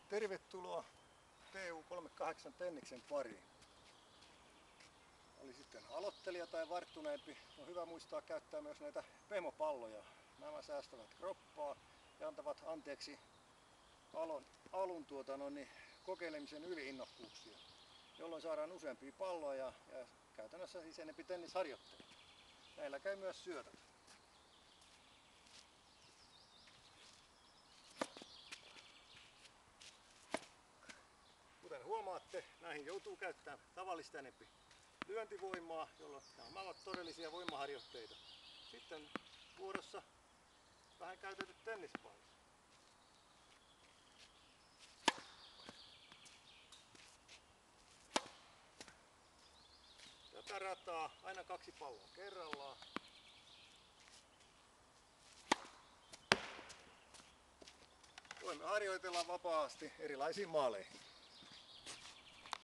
Tervetuloa TU38 Tenniksen pariin. Oli sitten aloittelija tai varttuneempi, on hyvä muistaa käyttää myös näitä pehmopalloja. Nämä säästävät kroppaa ja antavat anteeksi alun kokeilemisen yliinnokkuuksia, jolloin saadaan useampia palloja ja käytännössä siis enempi tennisharjoitteita. Näillä käy myös syötöt. Kuten huomaatte, näihin joutuu käyttämään tavallista enempi lyöntivoimaa, jolloin nämä ovat todellisia voimaharjoitteita. Sitten vuorossa vähän käytetyt tennispallot. Tätä rataa aina 2 palloa kerrallaan. Voimme harjoitella vapaasti erilaisiin maaleihin.